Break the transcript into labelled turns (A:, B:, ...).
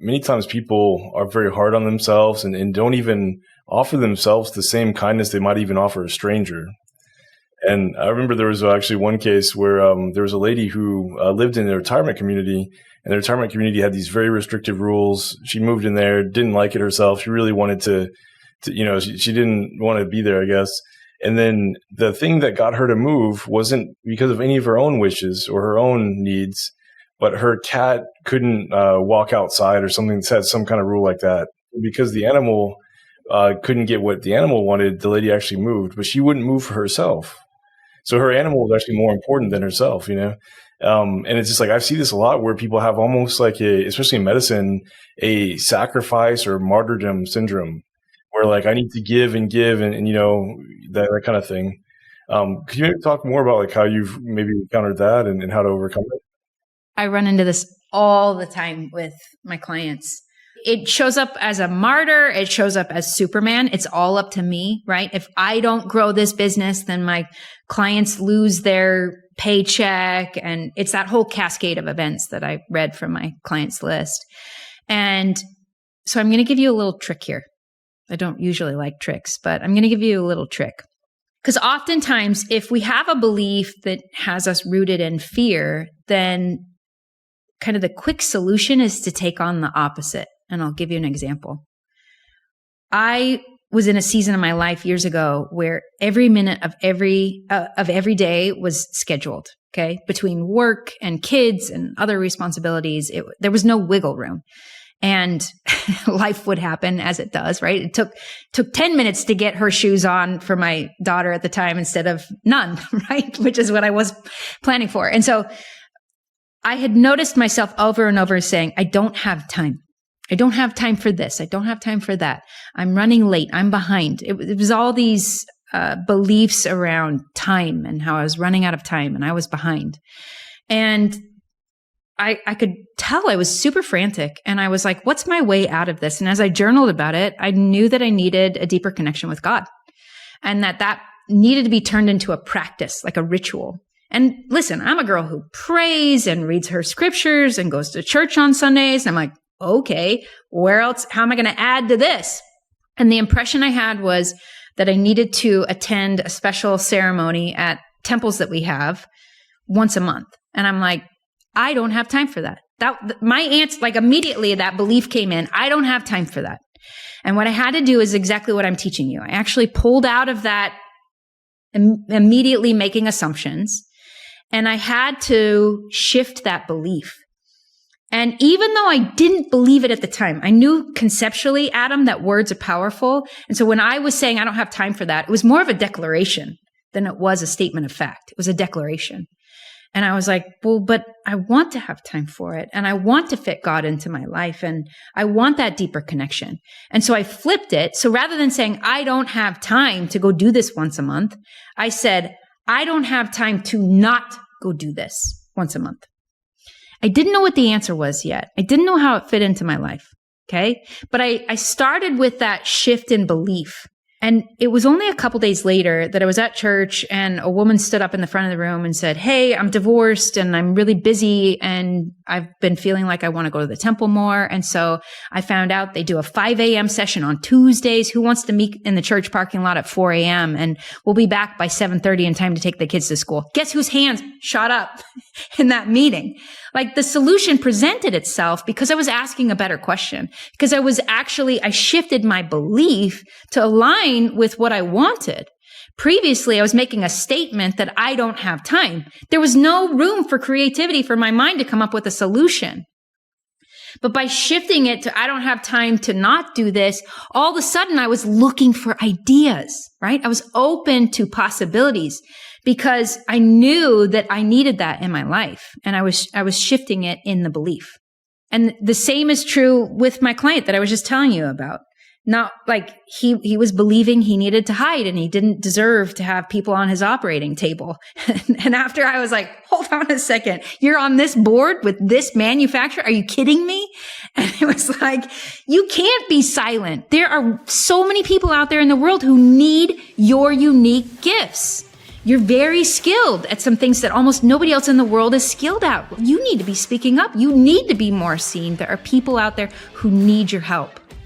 A: many times people are very hard on themselves and don't even offer themselves the same kindness they might even offer a stranger. And I remember there was actually one case where there was a lady who lived in a retirement community, and the retirement community had these very restrictive rules. She moved in there, didn't like it herself. She really wanted to she didn't want to be there, I guess. And then the thing that got her to move wasn't because of any of her own wishes or her own needs, but her cat couldn't walk outside or something that had some kind of rule like that. Because the animal couldn't get what the animal wanted, the lady actually moved, but she wouldn't move for herself. So her animal was actually more important than herself, and it's just like, I see this a lot where people have almost like especially in medicine, a sacrifice or martyrdom syndrome where like, I need to give and that kind of thing. Could you maybe talk more about like how you've maybe encountered that and how to overcome it?
B: I run into this all the time with my clients. It shows up as a martyr. It shows up as Superman. It's all up to me, right? If I don't grow this business, then my clients lose their paycheck. And it's that whole cascade of events that I read from my clients list. And so I'm going to give you a little trick here. I don't usually like tricks, but I'm going to give you a little trick. Because oftentimes, if we have a belief that has us rooted in fear, then kind of the quick solution is to take on the opposite. And I'll give you an example. I was in a season of my life years ago where every minute of every day was scheduled, okay? Between work and kids and other responsibilities, there was no wiggle room. And life would happen as it does, right? It took 10 minutes to get her shoes on for my daughter at the time instead of none, right? Which is what I was planning for. And so I had noticed myself over and over saying, I don't have time. I don't have time for this. I don't have time for that. I'm running late. I'm behind. It was all these beliefs around time and how I was running out of time and I was behind. And I could tell I was super frantic. And I was like, what's my way out of this? And as I journaled about it, I knew that I needed a deeper connection with God and that needed to be turned into a practice, like a ritual. And listen, I'm a girl who prays and reads her scriptures and goes to church on Sundays. I'm like, okay, where else? How am I going to add to this? And the impression I had was that I needed to attend a special ceremony at temples that we have once a month. And I'm like, I don't have time for that. My answer, like immediately that belief came in. I don't have time for that. And what I had to do is exactly what I'm teaching you. I actually pulled out of that immediately making assumptions. And I had to shift that belief. And even though I didn't believe it at the time, I knew conceptually, Adam, that words are powerful. And so when I was saying I don't have time for that, it was more of a declaration than it was a statement of fact. It was a declaration. And I was like, well, but I want to have time for it. And I want to fit God into my life. And I want that deeper connection. And so I flipped it. So rather than saying, I don't have time to go do this once a month, I said, I don't have time to not go do this once a month. I didn't know what the answer was yet. I didn't know how it fit into my life. Okay. But I started with that shift in belief. And it was only a couple days later that I was at church and a woman stood up in the front of the room and said, hey, I'm divorced and I'm really busy and I've been feeling like I want to go to the temple more. And so I found out they do a 5 a.m. session on Tuesdays. Who wants to meet in the church parking lot at 4 a.m. and we'll be back by 7:30 in time to take the kids to school. Guess whose hands shot up in that meeting? Like the solution presented itself because I was asking a better question, because I shifted my belief to align with what I wanted. Previously, I was making a statement that I don't have time. There was no room for creativity for my mind to come up with a solution. But by shifting it to I don't have time to not do this, all of a sudden I was looking for ideas, right? I was open to possibilities because I knew that I needed that in my life. And I was shifting it in the belief. And the same is true with my client that I was just telling you about. Not like he was believing he needed to hide and he didn't deserve to have people on his operating table. And after I was like, hold on a second, you're on this board with this manufacturer? Are you kidding me? And it was like, you can't be silent. There are so many people out there in the world who need your unique gifts. You're very skilled at some things that almost nobody else in the world is skilled at. You need to be speaking up. You need to be more seen. There are people out there who need your help.